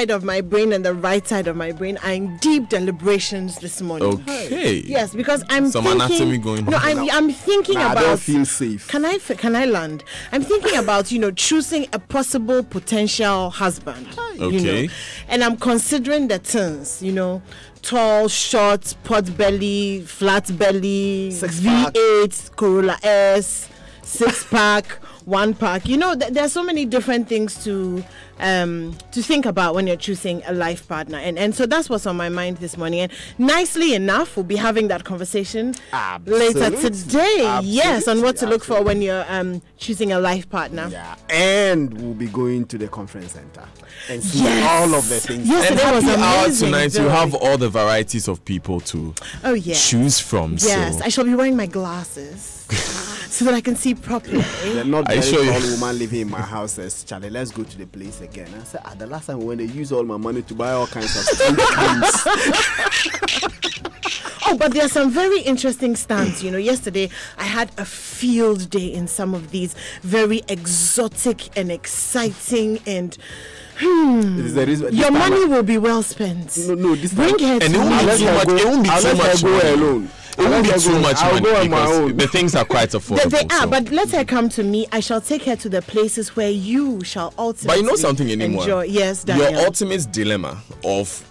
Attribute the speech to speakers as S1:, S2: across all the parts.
S1: side of my brain and the right side of my brain are in deep deliberations this morning.
S2: Okay.
S1: Yes, because I'm
S2: some
S1: thinking,
S2: anatomy going on.
S1: No, I'm thinking about.
S3: I don't feel safe.
S1: Can I land? I'm thinking about choosing a possible potential husband.
S2: Okay.
S1: And I'm considering the things, tall, short, pot belly, flat belly, V8, Corolla S, 6-pack, 1-pack. There are so many different things to think about when you're choosing a life partner, and so that's what's on my mind this morning. And nicely enough, we'll be having that conversation later today. Yes, on what to look for when you're choosing a life partner.
S3: Yeah, and we'll be going to the conference center and see all of the things.
S1: Yes,
S2: and
S1: happy
S2: hour tonight, you have all the varieties of people to choose from.
S1: Yes,
S2: so.
S1: I shall be wearing my glasses. So that I can see properly.
S3: They're not very tall woman living in my house says, Charlie, let's go to the place again. I said, the last time when they use all my money to buy all kinds of things.
S1: Oh, but there are some very interesting stands. Yesterday I had a field day in some of these very exotic and exciting and your money will be well spent.
S3: No, this
S1: bring her to
S2: and it won't be too much
S3: alone.
S2: It won't be too much money because the things are quite affordable.
S1: They are, but let her come to me. I shall take her to the places where you shall ultimately
S2: But something anymore?
S1: Enjoy. Yes, Daniel.
S2: Your ultimate dilemma of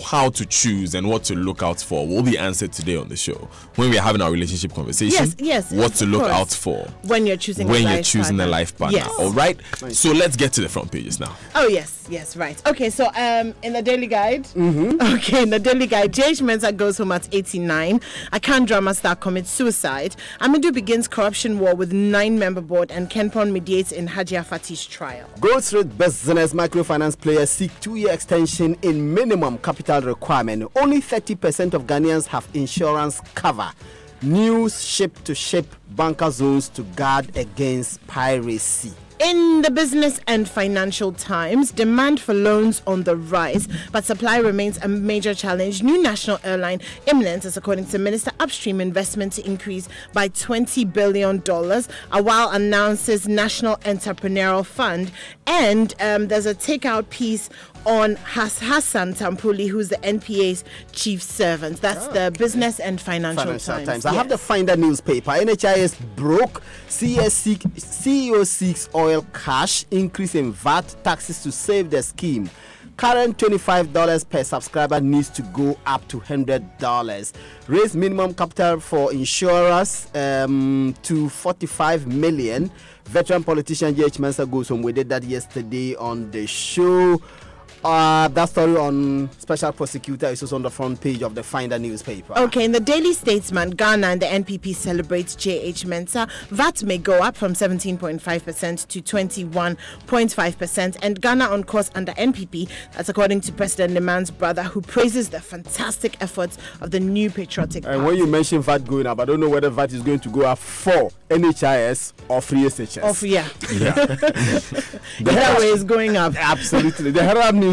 S2: how to choose and what to look out for will be answered today on the show when we are having our relationship conversation.
S1: Yes.
S2: What to look out for
S1: when you're choosing a life partner.
S2: Yes. All right. Nice. So let's get to the front pages now.
S1: Oh yes, right. Okay, so in the Daily Guide. Okay, in the Daily Guide, JH Mensah goes home at 89. Akan drama star commits suicide. Amidu begins corruption war with 9-member board, and Kenpon mediates in Hajia Fatih's trial.
S3: Goldsmith Business microfinance players seek 2-year extension in minimum capital requirement. Only 30% of Ghanaians have insurance cover. News ship-to-ship bunker zones to guard against piracy.
S1: In the Business and Financial Times, demand for loans on the rise, but supply remains a major challenge. New national airline imminent, as according to Minister, upstream investment to increase by $20 billion. Awal announces National Entrepreneurial Fund, and there's a takeout piece on Hassan Tampuli, who's the NPA's chief servant. That's the Business and Financial Times.
S3: Yes. I have the Finder newspaper. NHIS broke. CEO seeks oil cash. Increase in VAT taxes to save the scheme. Current $25 per subscriber needs to go up to $100. Raise minimum capital for insurers to 45 million. Veteran politician JH Mensah goes home. We did that yesterday on the show. That story on special prosecutor is also on the front page of the Finder newspaper.
S1: Okay, in the Daily Statesman, Ghana and the NPP celebrates JH Mensah. VAT may go up from 17.5% to 21.5%, and Ghana on course under NPP. That's according to President Neman's brother, who praises the fantastic efforts of the new patriotic party.
S3: And when you mention VAT going up, I don't know whether VAT is going to go up for NHIS or free SHS.
S1: Yeah. That way is going up.
S3: Absolutely. The Herald newspaper,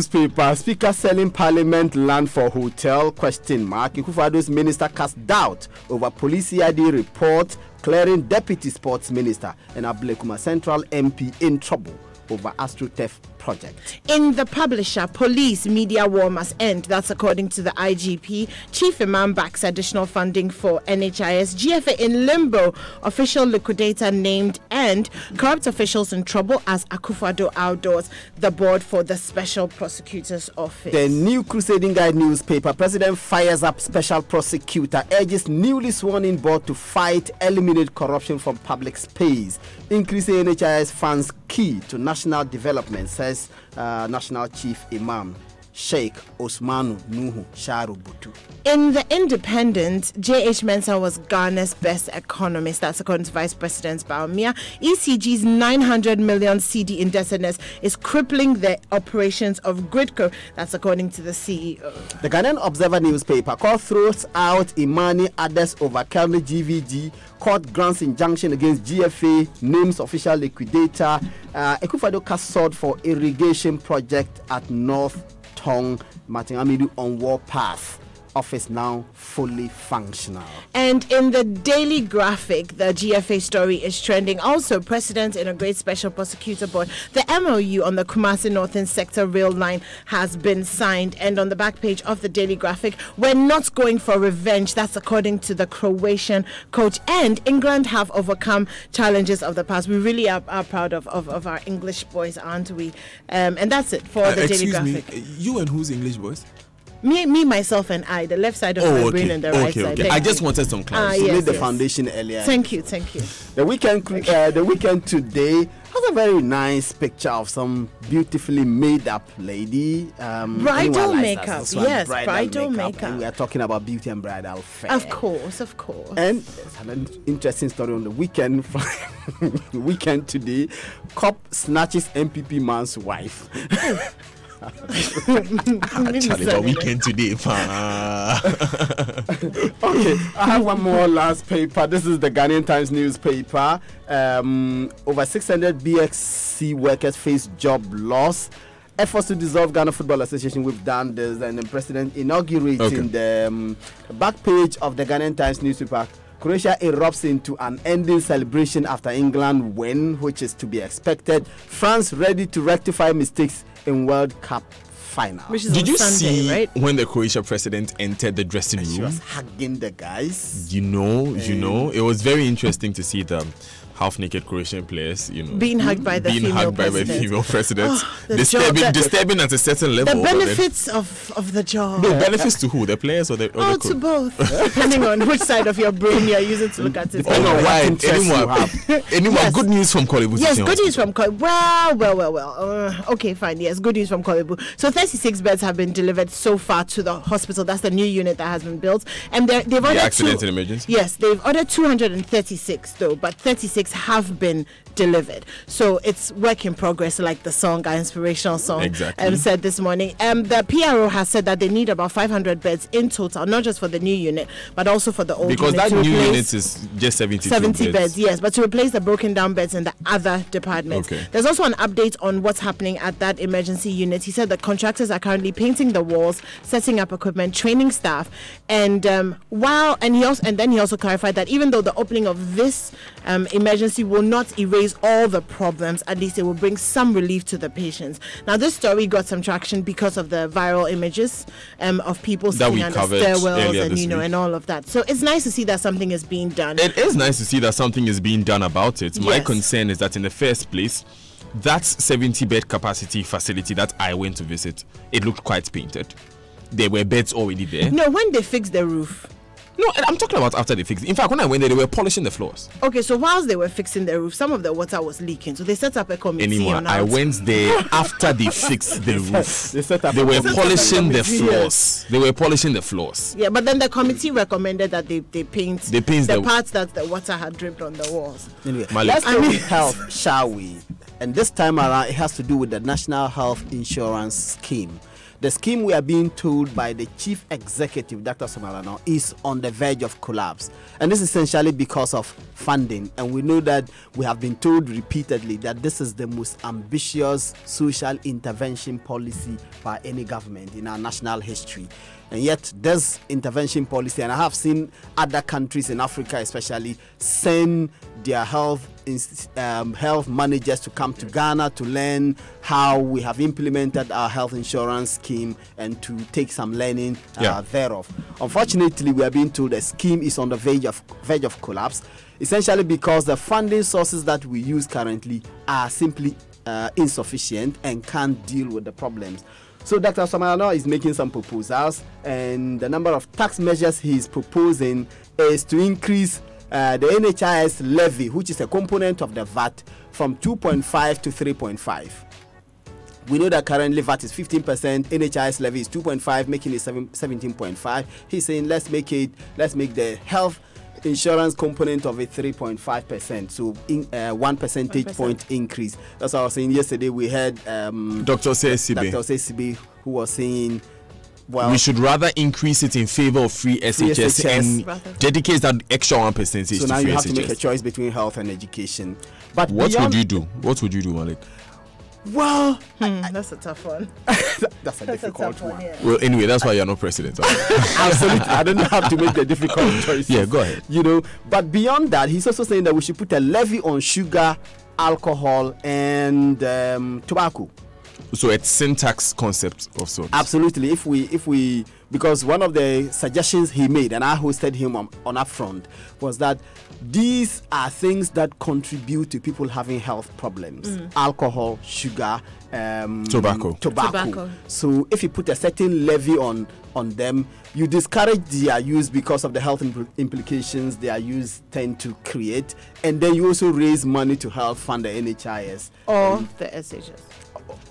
S3: Speaker selling Parliament land for hotel, ? Akufo-Addo's minister casts doubt over police CID report clearing deputy sports minister, and Ablekuma Central MP in trouble over AstroTurf project.
S1: In the Publisher, police media war must end. That's according to the IGP. Chief Imam backs additional funding for NHIS. GFA in limbo. Official liquidator named, and corrupt officials in trouble as Akufo-Addo outdoors the board for the Special Prosecutor's Office.
S3: The New Crusading Guide newspaper, President fires up Special Prosecutor, urges newly sworn in board to fight, eliminate corruption from public space. Increasing NHIS funds key to national development, says National Chief Imam Sheikh Osmanu Nuhu Sharu Butu.
S1: In the Independent, J.H. Mensah was Ghana's best economist. That's according to Vice President Baumia. ECG's 900 million CD indebtedness is crippling the operations of Gridco. That's according to the CEO.
S3: The Ghanaian Observer newspaper, court throws out Imani others over Kelly GVG. Court grants injunction against GFA, names official liquidator. Akufo-Addo cast sword for irrigation project at North Tong, Martin Amidu on war path. office now fully functional.
S1: And in the Daily Graphic, the GFA story is trending. Also, President integrates Special Prosecutor Board. The MOU on the Kumasi Northern Sector rail line has been signed. And on the back page of the Daily Graphic, we're not going for revenge. That's according to the Croatian coach. And England have overcome challenges of the past. We really are proud of our English boys, aren't we? And that's it for the Daily Graphic.
S2: You and who's English boys?
S1: Me, myself, and I. The left side of my brain and the right side.
S2: I just wanted some clarity.
S3: You laid the foundation earlier.
S1: Thank you.
S3: The weekend today has a very nice picture of some beautifully made up lady.
S1: Bridal makeup. Yes, bridal makeup.
S3: And we are talking about beauty and bridal fair.
S1: Of course.
S3: And it's an interesting story on the weekend. Weekend today, cop snatches MPP man's wife.
S2: Actually, the weekend today.
S3: Okay, I have one more last paper. This is the Ghanaian Times newspaper. Over 600 BXC workers face job loss. Efforts to dissolve Ghana Football Association. We've done this, and the president inaugurating the back page of the Ghanaian Times newspaper. Croatia erupts into an ending celebration after England win, which is to be expected. France ready to rectify mistakes in World Cup final.
S2: Did you see right? when the Croatia president entered the dressing room?
S3: She was hugging the guys.
S2: You know, it was very interesting to see them. Half-naked Croatian players,
S1: being hugged by the female president.
S2: Disturbing at a certain level.
S1: The benefits of the job.
S2: No, benefits to who? The players or the
S1: to both, depending on which side of your brain you are using to look at it.
S2: Anyone? Good news from Korle Bu.
S1: Yes, good news from Korle Bu. Well. Okay, fine. Yes, good news from Korle Bu. So 36 beds have been delivered so far to the hospital. That's the new unit that has been built, and they've ordered
S2: accident and emergency.
S1: Yes, they've ordered 236 though, but 36 have been delivered. So it's work in progress, like the song, our inspirational song, said this morning. The PRO has said that they need about 500 beds in total, not just for the new unit, but also for the old
S2: because
S1: unit.
S2: Because that new unit is just 70
S1: beds, yes, but to replace the broken down beds in the other departments.
S2: Okay.
S1: There's also an update on what's happening at that emergency unit. He said the contractors are currently painting the walls, setting up equipment, training staff, and then he also clarified that even though the opening of this emergency will not erase all the problems, at least it will bring some relief to the patients. Now, this story got some traction because of the viral images of people sitting under stairwells and all of that. So it's nice to see that something is being done.
S2: It is nice to see that something is being done about it. Yes. My concern is that in the first place, that 70-bed capacity facility that I went to visit, it looked quite painted. There were beds already there.
S1: No, when they fixed the roof.
S2: No, I'm talking about after they fixed it. In fact, when I went there, they were polishing the floors.
S1: Okay, so whilst they were fixing the roof, some of the water was leaking. So they set up a committee.
S2: I went there after they fixed the roof. They were polishing the floors. They were polishing the floors.
S1: Yeah, but then the committee recommended that they paint the parts that the water had dripped on the walls.
S3: Anyway, let's go with health, shall we? And this time around, it has to do with the National Health Insurance Scheme. The scheme, we are being told by the chief executive, Dr. Somalano, is on the verge of collapse. And this is essentially because of funding. And we know that we have been told repeatedly that this is the most ambitious social intervention policy by any government in our national history. And yet this intervention policy, and I have seen other countries in Africa especially send their health managers to come to Ghana to learn how we have implemented our health insurance scheme and to take some learning thereof. Unfortunately, we are being told the scheme is on the verge of collapse, essentially because the funding sources that we use currently are simply insufficient and can't deal with the problems. So Dr. Somalano is making some proposals, and the number of tax measures he is proposing is to increase the NHIS levy, which is a component of the VAT, from 2.5 to 3.5. We know that currently VAT is 15%, NHIS levy is 2.5, making it 17.5. He's saying let's make the health insurance component of it 3.5%, so 1 percentage point increase. That's what I was saying yesterday. We had
S2: Dr.
S3: Osesibe, who was saying, well,
S2: we should rather increase it in favor of free SHS and dedicate that extra 1%
S3: so
S2: to
S3: now
S2: free
S3: you have
S2: SHS.
S3: to make a choice between health and education. But
S2: what would you do? What would you do, Malik?
S3: Well,
S1: that's a tough one.
S3: That's a difficult one.
S1: Yeah.
S2: Well, anyway, that's why you're not president.
S3: Absolutely. I don't have to make the difficult choices.
S2: Yeah, go ahead.
S3: You know, but beyond that, he's also saying that we should put a levy on sugar, alcohol, and tobacco.
S2: So it's syntax concept of sorts.
S3: Absolutely. If we because one of the suggestions he made, and I hosted him on Upfront, was that these are things that contribute to people having health problems: alcohol, sugar, tobacco. So if you put a certain levy on them, you discourage their use because of the health implications their use tend to create, and then you also raise money to help fund the NHIS
S1: or the SHS.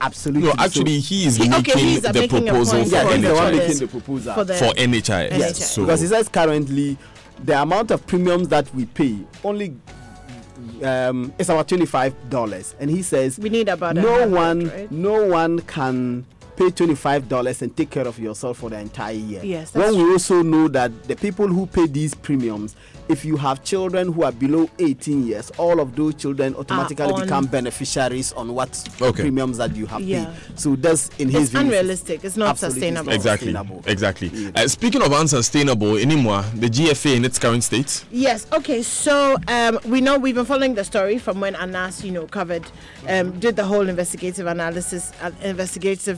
S3: Absolutely.
S2: No, actually, he is making the proposal for
S3: NHIS.
S2: NHIS.
S3: The one making the proposal
S2: For NHIS.
S3: Yes,
S2: so
S3: because he says currently the amount of premiums that we pay only is about $25, and he says
S1: we need about
S3: no one can pay $25 and take care of yourself for the entire year.
S1: Yes,
S3: when we also know that the people who pay these premiums, if you have children who are below 18 years, all of those children automatically become beneficiaries on what premiums that you have paid. So that's in his view.
S1: It's unrealistic. It's not sustainable.
S2: Exactly. Speaking of unsustainable, anymore, the GFA in its current state?
S1: Yes. Okay. So we know we've been following the story from when Anas, covered, did the whole investigative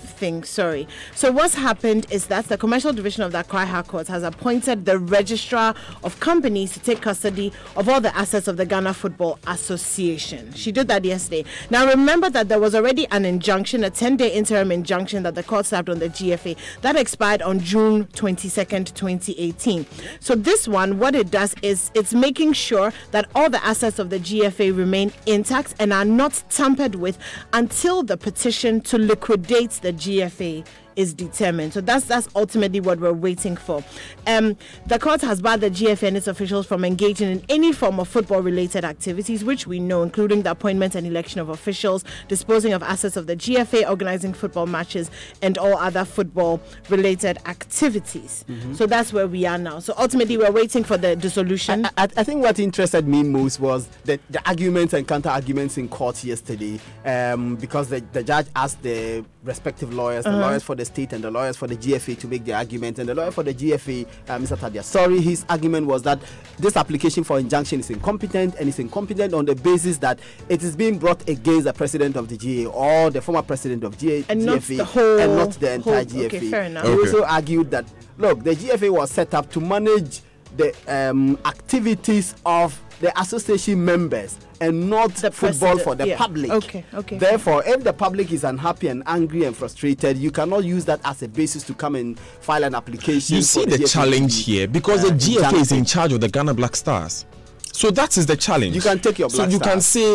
S1: thing. Sorry. So what's happened is that the commercial division of the Accra High Court has appointed the registrar of companies to take custody of all the assets of the Ghana Football Association. She did that yesterday. Now remember that there was already an injunction, a 10-day interim injunction that the court served on the GFA that expired on June 22nd, 2018. So this one, what it does is it's making sure that all the assets of the GFA remain intact and are not tampered with until the petition to liquidate the GFA is determined. So that's ultimately what we're waiting for. The court has barred the GFA and its officials from engaging in any form of football-related activities, which we know, including the appointment and election of officials, disposing of assets of the GFA, organizing football matches, and all other football-related activities. So that's where we are now. So ultimately, we're waiting for the dissolution.
S3: I think what interested me most was the arguments and counter-arguments in court yesterday, because the judge asked the respective lawyers, the lawyers for the state and the lawyers for the GFA to make their argument, and the lawyer for the GFA, Mr. Tadia Sorry, his argument was that this application for injunction is incompetent, and it's incompetent on the basis that it is being brought against the president of the GA or the former president of GFA and not the entire GFA.
S1: Okay, fair enough.
S3: He also argued that, look, the GFA was set up to manage the activities of the association members and not the football for the public.
S1: Okay.
S3: Therefore, if the public is unhappy and angry and frustrated, you cannot use that as a basis to come and file an application.
S2: You see the challenge here, because the GFA is in charge of the Ghana Black Stars. So that is the challenge.
S3: You can take your Black Stars.
S2: So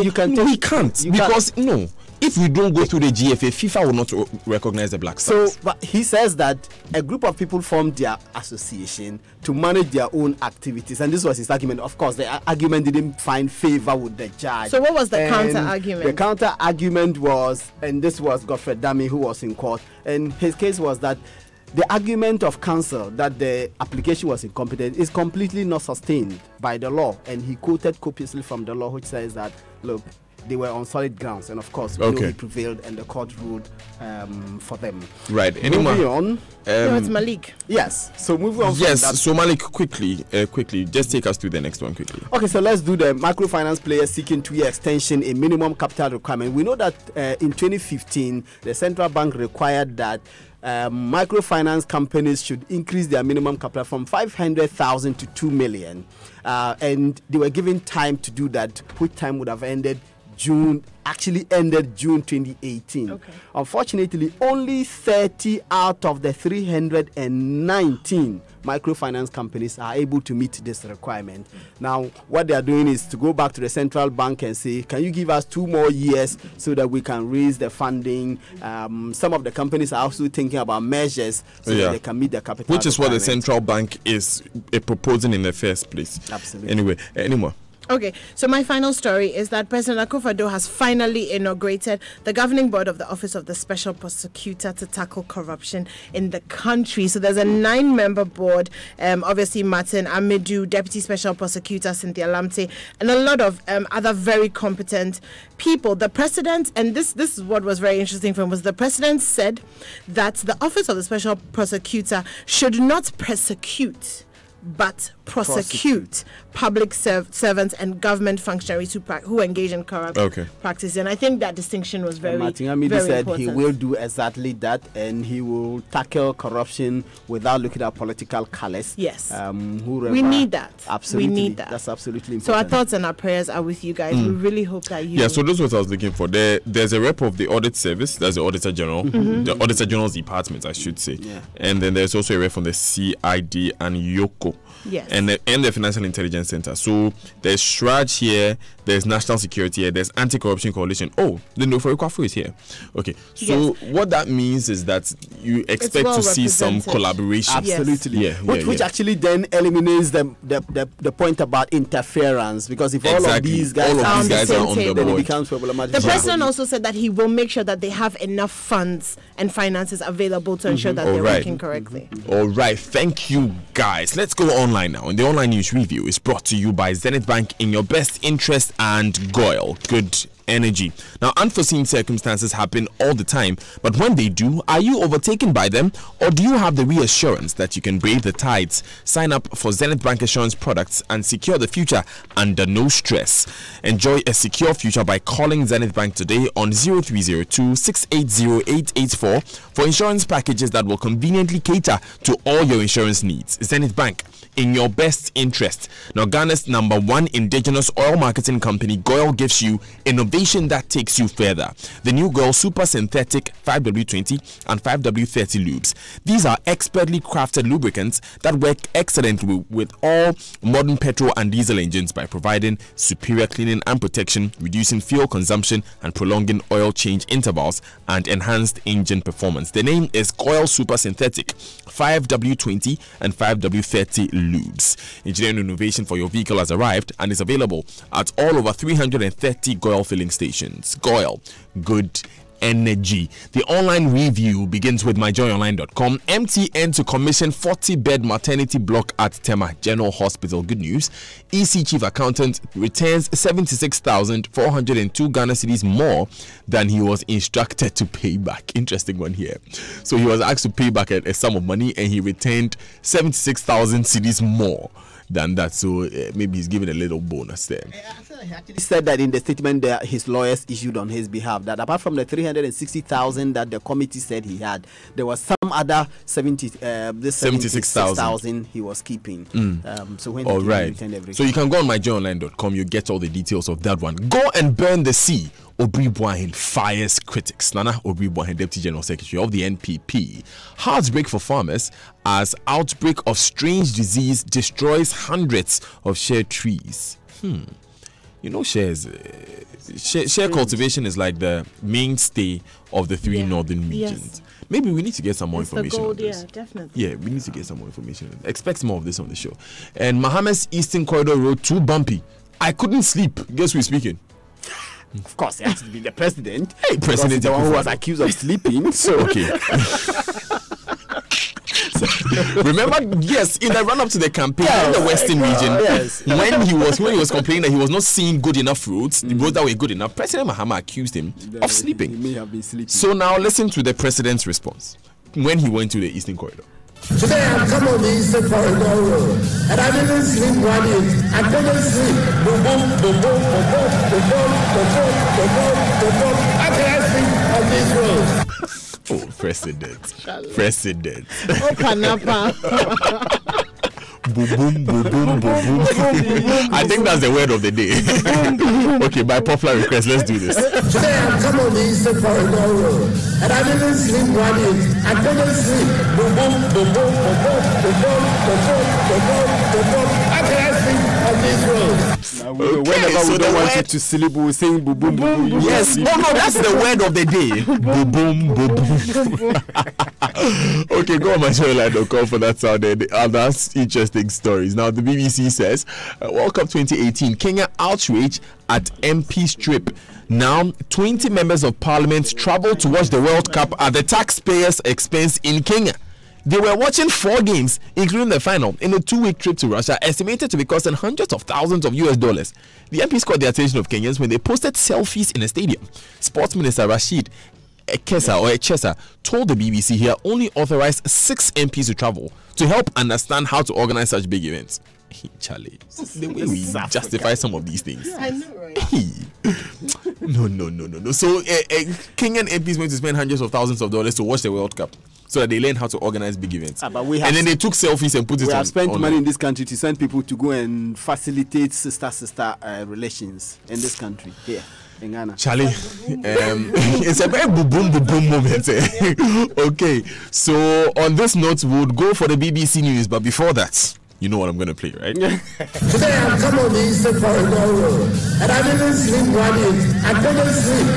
S2: you can say, we can't, because no. If we don't go through the GFA, FIFA will not recognize the Black Stars.
S3: So, but he says that a group of people formed their association to manage their own activities, and this was his argument. Of course, the argument didn't find favor with the judge.
S1: So, what was the counter argument?
S3: The counter argument was, and this was Godfred Dami, who was in court, and his case was that the argument of counsel that the application was incompetent is completely not sustained by the law, and he quoted copiously from the law, which says that, look, they were on solid grounds, and of course, he prevailed, and the court ruled for them.
S2: Right.
S3: Moving on.
S1: No, it's Malik.
S3: Yes. So moving on.
S2: Yes. So Malik, quickly, just take us to the next one quickly.
S3: Okay. So let's do the microfinance players seeking 2-year extension in minimum capital requirement. We know that in 2015, the central bank required that microfinance companies should increase their minimum capital from 500,000 to 2 million, and they were given time to do that, which time would have ended June 2018.
S1: Okay.
S3: Unfortunately, only 30 out of the 319 microfinance companies are able to meet this requirement. Now, what they are doing is to go back to the central bank and say, can you give us 2 more years so that we can raise the funding? Some of the companies are also thinking about measures so that they can meet the capital
S2: Which is what the central bank is proposing in the first place.
S3: Absolutely.
S2: Anyway, anymore.
S1: Okay, so my final story is that President Akufo-Addo has finally inaugurated the governing board of the Office of the Special Prosecutor to tackle corruption in the country. So there's a 9-member board, obviously Martin Amidu, Deputy Special Prosecutor Cynthia Lamte, and a lot of other very competent people. The president, and this is what was very interesting for him, was the president said that the Office of the Special Prosecutor should not persecute but prosecute public servants and government functionaries who engage in corrupt practice. And I think that distinction was very,
S3: Martin Amidu
S1: very
S3: said
S1: important.
S3: He will do exactly that, and he will tackle corruption without looking at political colors.
S1: Yes. We need that.
S3: Absolutely.
S1: We need that.
S3: That's absolutely important.
S1: So our thoughts and our prayers are with you guys. We really hope that you...
S2: Yeah, so that's what I was looking for. There's a rep of the Audit Service, that's the Auditor General, the Auditor General's Department, I should say. Yeah. And then there's also a rep from the CID and YOCO.
S1: Yes.
S2: And the Financial Intelligence Center. So there's SHRAJ here, there's National Security here, there's Anti-Corruption Coalition. Oh, the Nofori Kwafu is here. Okay. So what that means is that you expect to see some collaboration.
S3: Absolutely.
S2: Yes.
S3: Which actually then eliminates the point about interference, because if all of these guys
S2: are on the board,
S3: then it becomes problematic.
S1: The president also said that he will make sure that they have enough funds and finances available to ensure that they're working correctly.
S2: All right. Thank you, guys. Let's go online now. And the online news review is brought to you by Zenith Bank, in your best interest, and GOIL. Good energy. Now, unforeseen circumstances happen all the time, but when they do, are you overtaken by them, or do you have the reassurance that you can brave the tides? Sign up for Zenith Bank Assurance products and secure the future under no stress. Enjoy a secure future by calling Zenith Bank today on 0302-680-884 for insurance packages that will conveniently cater to all your insurance needs. Zenith Bank, in your best interest. Now, Ghana's #1 indigenous oil marketing company, GOIL, gives you innovation that takes you further. The new GOIL Super Synthetic 5W20 and 5W30 lubes. These are expertly crafted lubricants that work excellently with all modern petrol and diesel engines by providing superior cleaning and protection, reducing fuel consumption and prolonging oil change intervals, and enhanced engine performance. The name is GOIL Super Synthetic 5W20 and 5W30 lubes. Engineering innovation for your vehicle has arrived and is available at all over 330 GOIL filling stations. GOIL, good energy. The online review begins with myjoyonline.com. MTN to commission 40-bed maternity block at Tema General Hospital. Good news. EC Chief Accountant returns 76,402 Ghana cedis more than he was instructed to pay back. Interesting one here. So he was asked to pay back a sum of money, and he returned 76,000 cedis more than that. So maybe he's given a little bonus there.
S3: He actually said that in the statement that his lawyers issued on his behalf, that apart from the 360,000 that the committee said he had, there was some other 76,000 he was keeping. So when he returned everything.
S2: So you can go on myjoyonline.com, you get all the details of that one. Go and burn the sea. Obri Bwahin fires critics. Nana Obri Bwahin, Deputy General Secretary of the NPP. Heartbreak for farmers as outbreak of strange disease destroys hundreds of share trees. You know, share cultivation is like the mainstay of the three northern regions. Maybe we need to get some more information on this.
S1: Yeah, definitely.
S2: Yeah, we need to get some more information. Expect more of this on the show. And Mohammed's Eastern Corridor Road too bumpy. I couldn't sleep. Guess who's speaking?
S3: Of course, it has to be the president.
S2: Hey, president,
S3: the one who was accused of sleeping. So
S2: okay. Remember, yes, in the run-up to the campaign in the Western region, when he was complaining that he was not seeing good enough roads, the roads that were good enough, President Mahama accused him of sleeping.
S3: He may have been sleeping.
S2: So now listen to the president's response when he went to the Eastern Corridor.
S4: Today I've come on the Eastern Corridor Road, and I didn't sleep 1 inch. I couldn't sleep. Boom, boom, boom, boom, boom, boom, boom, boom, boom, boom, boom, boom, boom. How can I sleep on this road?
S2: Oh, President. President.
S1: Oh, Panapa.
S2: Boom, boom, boom, boom, boom, boom. I think that's the word of the day. Okay, by popular request, let's do this.
S4: Today I've come on the Eastern Corridor Road, and I didn't sleep 1 inch. I couldn't sleep. Boom, boom, boom, boom, boom, boom, boom, boom, boom, boom, boom, boom, boom. How can I sleep on this road?
S3: Whenever we don't want you to sleep, we'll sing boom, boom, boom, boom.
S2: Yes, no, that's the word of the day. Boom, boom, boom, boom. Okay, go on myshowline.com for that sound and other interesting stories. Now, the BBC says, World Cup 2018, Kenya outrage at MP strip. Now, 20 members of parliament traveled to watch the World Cup at the taxpayers' expense in Kenya. They were watching 4 games, including the final, in a 2-week trip to Russia, estimated to be costing hundreds of thousands of US dollars. The MPs caught the attention of Kenyans when they posted selfies in a stadium. Sports Minister Rashid Echesa told the BBC he had only authorized 6 MPs to travel to help understand how to organize such big events. Charlie, the way we justify some of these things.
S1: I know, right?
S2: No. So Kenyan MPs went to spend hundreds of thousands of dollars to watch the World Cup so that they learn how to organize big events.
S3: And
S2: then they took selfies and put it on.
S3: We have spent money in this country to send people to go and facilitate sister relations in this country here in Ghana.
S2: Charlie, it's a very boom moment. Okay, so on this note, we would go for the BBC News, but before that, you know what I'm going to play, right?
S4: Today I've come on the Eastern Corridor Road and I didn't sleep 1 inch. I couldn't sleep.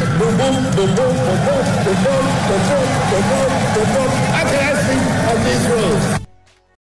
S4: How can I sleep on these roads?